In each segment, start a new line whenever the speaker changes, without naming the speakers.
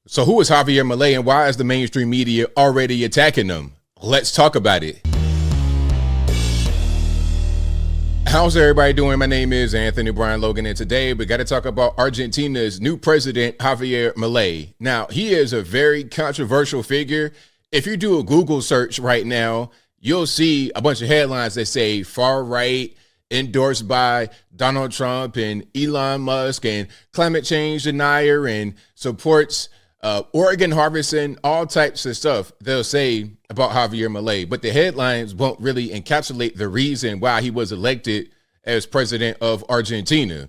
So who is Javier Milei and why is the mainstream media already attacking him? Let's talk about it. How's everybody doing? My name is Anthony Brian Logan, and today we got to talk about Argentina's new president, Javier Milei. Now, he is a very controversial figure. If you do a Google search right now, you'll see a bunch of headlines that say far right, endorsed by Donald Trump and Elon Musk, and climate change denier, and supports organ harvesting, all types of stuff they'll say about Javier Milei. But the headlines won't really encapsulate the reason why he was elected as president of Argentina.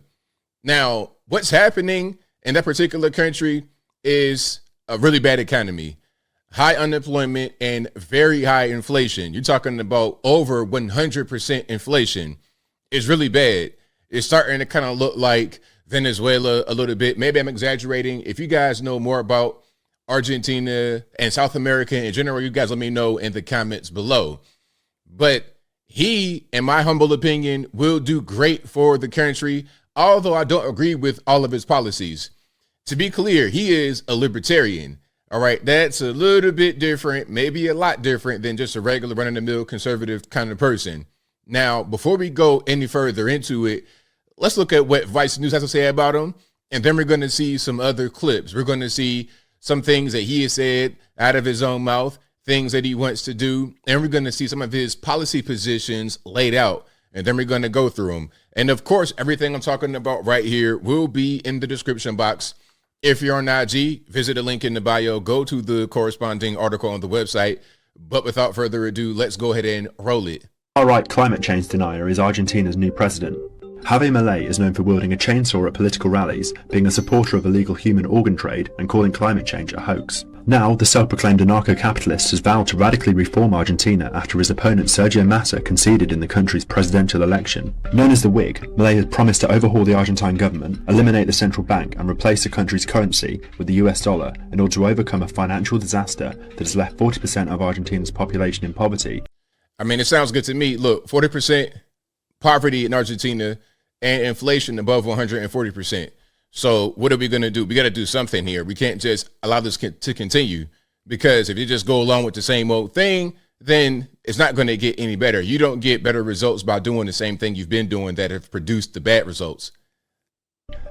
Now, what's happening in that particular country is a really bad economy, high unemployment, and very high inflation. You're talking about over 100% inflation. It's really bad. It's starting to kind of look like Venezuela a little bit. Maybe I'm exaggerating. If you guys know more about Argentina and South America in general, you guys let me know in the comments below. But he, in my humble opinion, will do great for the country, although I don't agree with all of his policies. To be clear, he is a libertarian. All right, that's a little bit different, maybe a lot different than just a regular run-of-the-mill conservative kind of person. Now, before we go any further into it, let's look at what Vice News has to say about him, and then we're going to see some other clips. We're going to see some things that he has said out of his own mouth, things that he wants to do, and we're going to see some of his policy positions laid out, and then we're going to go through them. And of course, everything I'm talking about right here will be in the description box. If you're on IG, visit the link in the bio, go to the corresponding article on the website. But without further ado, let's go ahead and roll it.
Far-right climate change denier is Argentina's new president. Javier Milei is known for wielding a chainsaw at political rallies, being a supporter of illegal human organ trade, and calling climate change a hoax. Now, the self-proclaimed anarcho-capitalist has vowed to radically reform Argentina after his opponent Sergio Massa conceded in the country's presidential election. Known as the Whig, Milei has promised to overhaul the Argentine government, eliminate the central bank, and replace the country's currency with the US dollar in order to overcome a financial disaster that has left 40% of Argentina's population in poverty.
I mean, it sounds good to me. Look, 40% poverty in Argentina and inflation above 140%. So what are we going to do? We got to do something here. We can't just allow this to continue, because if you just go along with the same old thing, then it's not going to get any better. You don't get better results by doing the same thing you've been doing that have produced the bad results.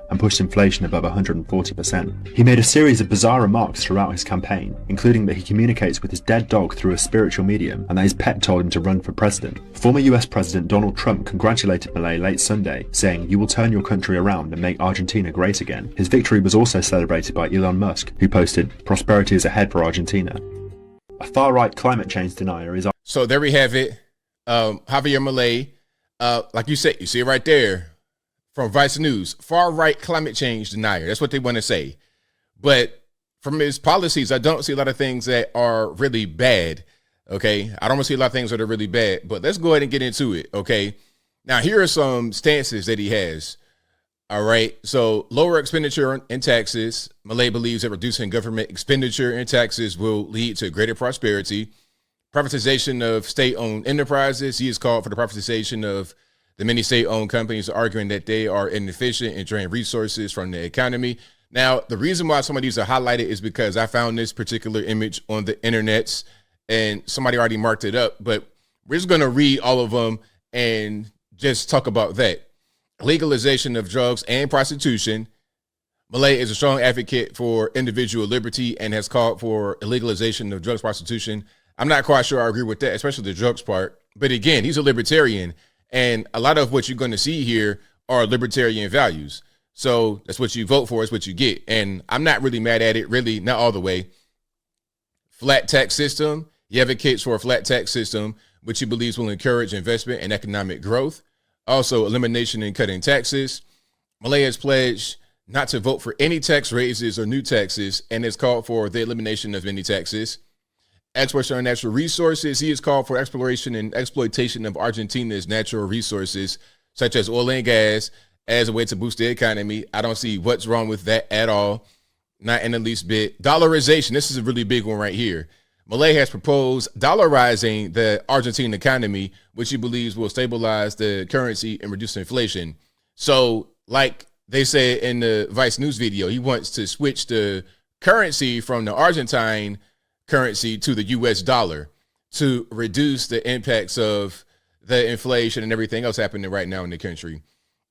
And pushed inflation above 140%. He made a series of bizarre remarks throughout his campaign, including that he communicates with his dead dog through a spiritual medium and that his pet told him to run for president. Former US President Donald Trump congratulated Milei late Sunday, saying, "You will turn your country around and make Argentina great again." His victory was also celebrated by Elon Musk, who posted, "Prosperity is ahead for Argentina." A far-right climate change denier is...
So there we have it. Javier Milei, like you said, you see it right there. From Vice News, far-right climate change denier. That's what they want to say. But from his policies, I don't see a lot of things that are really bad, okay? I don't see a lot of things that are really bad, but let's go ahead and get into it, okay? Now, here are some stances that he has, all right? So, lower expenditure in taxes. Milei believes that reducing government expenditure and taxes will lead to greater prosperity. Privatization of state-owned enterprises. He has called for the privatization of the many state-owned companies, arguing that they are inefficient and drain resources from the economy. Now, the reason why some of these are highlighted is because I found this particular image on the internets and somebody already marked it up, but we're just going to read all of them and just talk about that. Legalization of drugs and prostitution. Milei is a strong advocate for individual liberty and has called for a legalization of drugs, prostitution. I'm not quite sure I agree with that, especially the drugs part. But again, he's a libertarian. And a lot of what you're going to see here are libertarian values. So that's what you vote for, is what you get. And I'm not really mad at it, really, not all the way. Flat tax system. He advocates for a flat tax system, which he believes will encourage investment and economic growth. Also, elimination and cutting taxes. Milei has pledged not to vote for any tax raises or new taxes and has called for the elimination of any taxes. Exploration of natural resources. He has called for exploration and exploitation of Argentina's natural resources, such as oil and gas, as a way to boost the economy. I don't see what's wrong with that at all. Not in the least bit. Dollarization. This is a really big one right here. Milei has proposed dollarizing the Argentine economy, which he believes will stabilize the currency and reduce inflation. So, like they said in the Vice News video, he wants to switch the currency from the Argentine currency to the US dollar to reduce the impacts of the inflation and everything else happening right now in the country.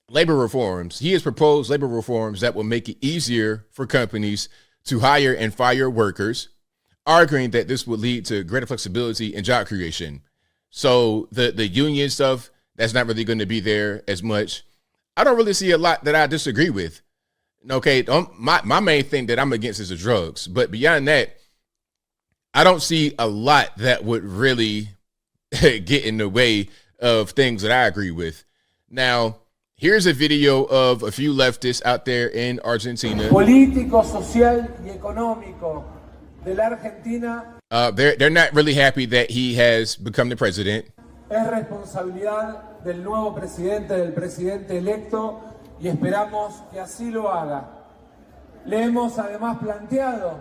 Labor reforms. He has proposed labor reforms that will make it easier for companies to hire and fire workers, arguing that this would lead to greater flexibility and job creation. So the union stuff, that's not really going to be there as much. I don't really see a lot that I disagree with. Okay, my main thing that I'm against is the drugs. But beyond that, I don't see a lot that would really get in the way of things that I agree with. Now, here's a video of a few leftists out there in Argentina.
Político, social y económico de la Argentina.
They're not really happy that he has become the president.
Es responsabilidad del nuevo presidente, del presidente electo, y esperamos que así lo haga. Le hemos además planteado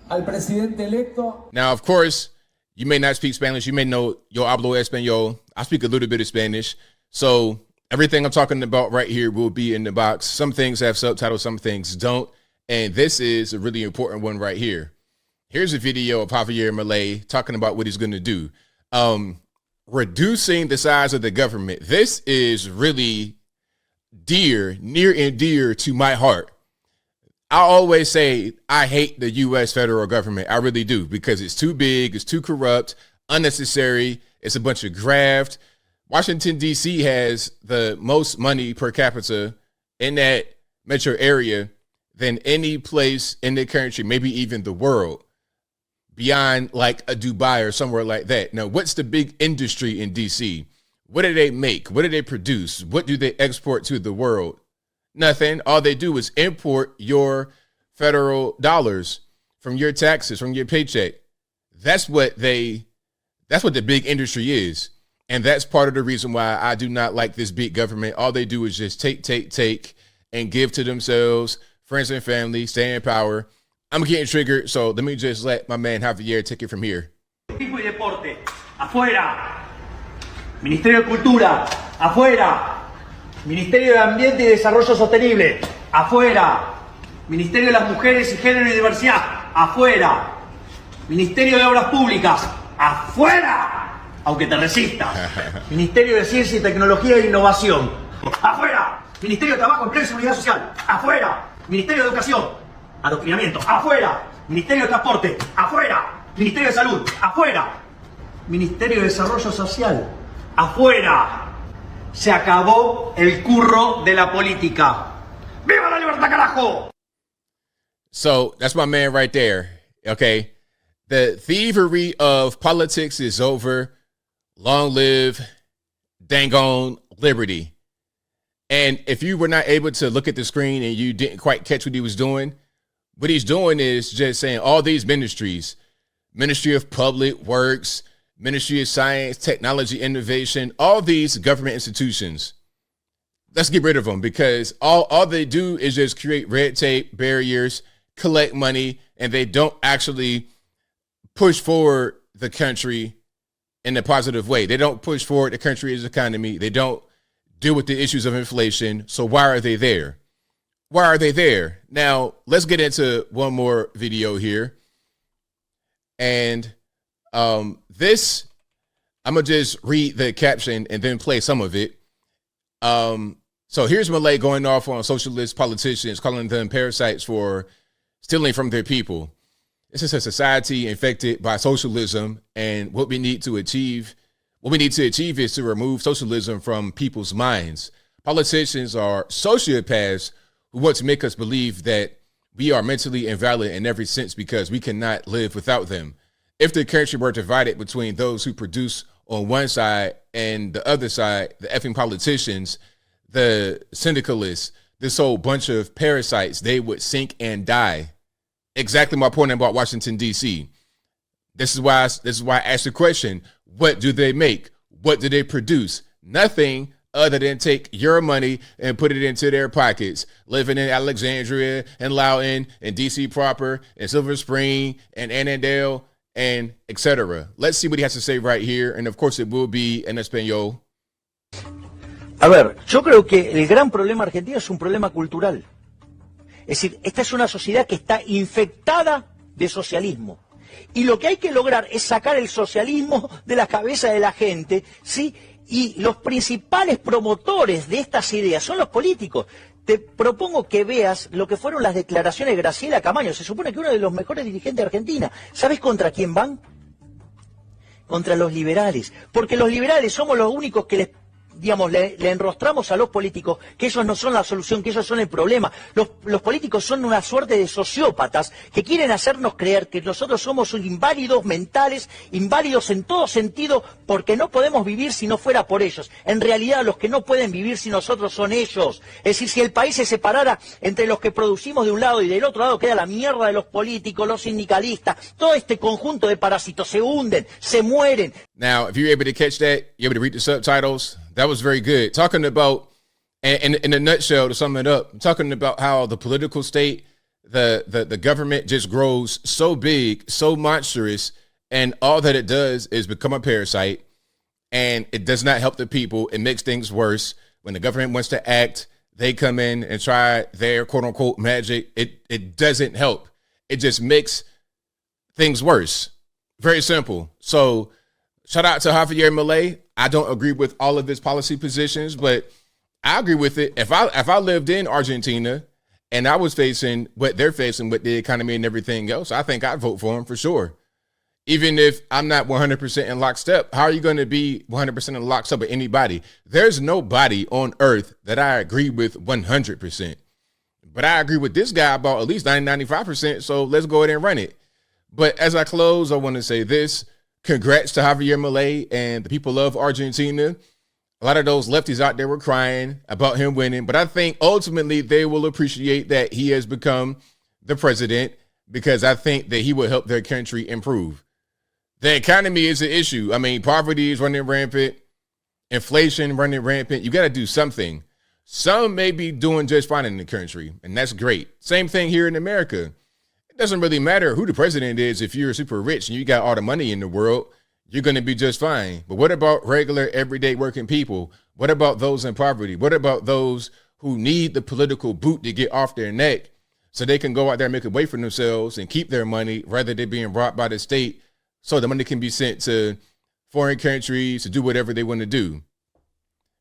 al presidente electo.
Now, of course, you may not speak Spanish. You may know yo hablo español. I speak a little bit of Spanish. So everything I'm talking about right here will be in the box. Some things have subtitles, some things don't. And this is a really important one right here. Here's a video of Javier Milei talking about what he's going to do. Reducing the size of the government. This is really near and dear to my heart. I always say I hate the U.S. federal government. I really do, because it's too big, it's too corrupt, unnecessary. It's a bunch of graft. Washington, D.C. has the most money per capita in that metro area than any place in the country, maybe even the world, beyond like a Dubai or somewhere like that. Now, what's the big industry in D.C.? What do they make? What do they produce? What do they export to the world? Nothing. All they do is import your federal dollars from your taxes, from your paycheck. That's what the big industry is. And that's part of the reason why I do not like this big government. All they do is just take, and give to themselves, friends and family, stay in power. I'm getting triggered, so let me just let my man Javier take it from here.
Turismo y deporte, afuera. Ministerio de Cultura, afuera. Ministerio de Ambiente y Desarrollo Sostenible, afuera. Ministerio de las Mujeres y Género y Diversidad, afuera. Ministerio de Obras Públicas, afuera. Aunque te resista. Ministerio de Ciencia y Tecnología e Innovación, afuera. Ministerio de Trabajo, Empleo y Seguridad Social, afuera. Ministerio de Educación, Adoctrinamiento, afuera. Ministerio de Transporte, afuera. Ministerio de Salud, afuera. Ministerio de Desarrollo Social, afuera. Se acabó el curro de la política. ¡Viva la libertad, carajo!
So that's my man right there. Okay. The thievery of politics is over. Long live dang on liberty. And if you were not able to look at the screen and you didn't quite catch what he was doing, what he's doing is just saying all these ministries, Ministry of Public Works, Ministry of Science, Technology, Innovation, all these government institutions, let's get rid of them, because all they do is just create red tape, barriers, collect money, and they don't actually push forward the country in a positive way. They don't push forward the country's economy. They don't deal with the issues of inflation. So why are they there? Why are they there? Now, let's get into one more video here. And this, I'm going to just read the caption and then play some of it. So here's Milei going off on socialist politicians, calling them parasites for stealing from their people. This is a society infected by socialism, and what we need to achieve is to remove socialism from people's minds. Politicians are sociopaths who want to make us believe that we are mentally invalid in every sense because we cannot live without them. If the country were divided between those who produce on one side and the other side, the effing politicians, the syndicalists, this whole bunch of parasites, they would sink and die. Exactly my point about Washington, D.C. This is why I asked the question, what do they make? What do they produce? Nothing other than take your money and put it into their pockets, living in Alexandria and Loudoun and D.C. proper and Silver Spring and Annandale and etc. Let's see what he has to say right here. And of course it will be en español.
A ver, yo creo que el gran problema argentino es un problema cultural. Es decir, esta es una sociedad que está infectada de socialismo. Y lo que hay que lograr es sacar el socialismo de la cabeza de la gente, ¿sí? Y los principales promotores de estas ideas son los políticos. Te propongo que veas lo que fueron las declaraciones de Graciela Camaño. Se supone que uno de los mejores dirigentes de Argentina. ¿Sabes contra quién van? Contra los liberales. Porque los liberales somos los únicos que le enrostramos a los políticos que ellos no son la solución, que ellos son el problema. Los políticos son una suerte de sociópatas que quieren hacernos creer que nosotros somos inválidos mentales, inválidos en todo sentido, porque no podemos vivir si no fuera por ellos. En realidad los que no pueden vivir sin nosotros son ellos. Es decir, si el país se separara entre los que producimos de un lado y del otro lado, queda la mierda de los políticos, los sindicalistas, todo este conjunto de parásitos se hunden, se mueren.
Now, if you're able to catch that, you're able to read the subtitles. That was very good. Talking about, and in a nutshell, to sum it up, talking about how the political state, the government just grows so big, so monstrous, and all that it does is become a parasite, and it does not help the people. It makes things worse. When the government wants to act, they come in and try their quote-unquote magic. It doesn't help. It just makes things worse. Very simple. So shout out to Javier Milei. I don't agree with all of his policy positions, but I agree with it. If I lived in Argentina and I was facing what they're facing with the economy and everything else, I think I'd vote for him for sure. Even if I'm not 100% in lockstep, how are you going to be 100% in lockstep with anybody? There's nobody on earth that I agree with 100%. But I agree with this guy about at least 95%, so let's go ahead and run it. But as I close, I want to say this. Congrats to Javier Milei and the people of Argentina. A lot of those lefties out there were crying about him winning, but I think ultimately they will appreciate that he has become the president because I think that he will help their country improve. The economy is an issue. I mean, poverty is running rampant, inflation running rampant. You got to do something. Some may be doing just fine in the country, and that's great. Same thing here in America. It doesn't really matter who the president is. If you're super rich and you got all the money in the world, you're going to be just fine. But what about regular, everyday working people? What about those in poverty? What about those who need the political boot to get off their neck so they can go out there and make a way for themselves and keep their money rather than being robbed by the state so the money can be sent to foreign countries to do whatever they want to do?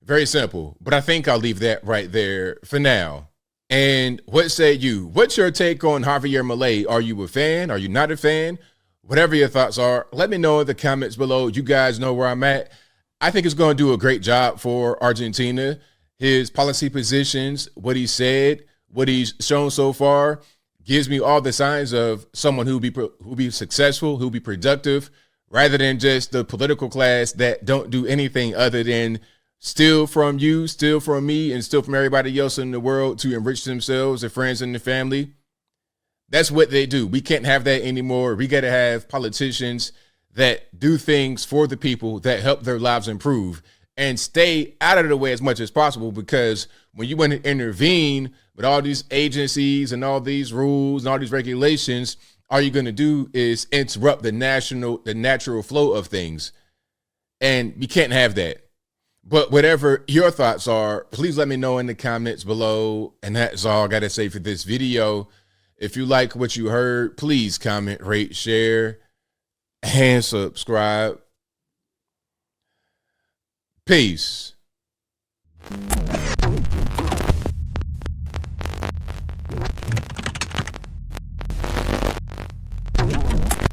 Very simple. But I think I'll leave that right there for now. And what say you? What's your take on Javier Milei? Are you a fan? Are you not a fan? Whatever your thoughts are, let me know in the comments below. You guys know where I'm at. I think he's going to do a great job for Argentina. His policy positions, what he said, what he's shown so far, gives me all the signs of someone who'll be successful, who'll be productive, rather than just the political class that don't do anything other than steal from you, steal from me, and steal from everybody else in the world to enrich themselves, their friends, and their family. That's what they do. We can't have that anymore. We got to have politicians that do things for the people that help their lives improve and stay out of the way as much as possible, because when you want to intervene with all these agencies and all these rules and all these regulations, all you're going to do is interrupt the natural flow of things. And you can't have that. But whatever your thoughts are, please let me know in the comments below. And that's all I got to say for this video. If you like what you heard, please comment, rate, share, and subscribe. Peace.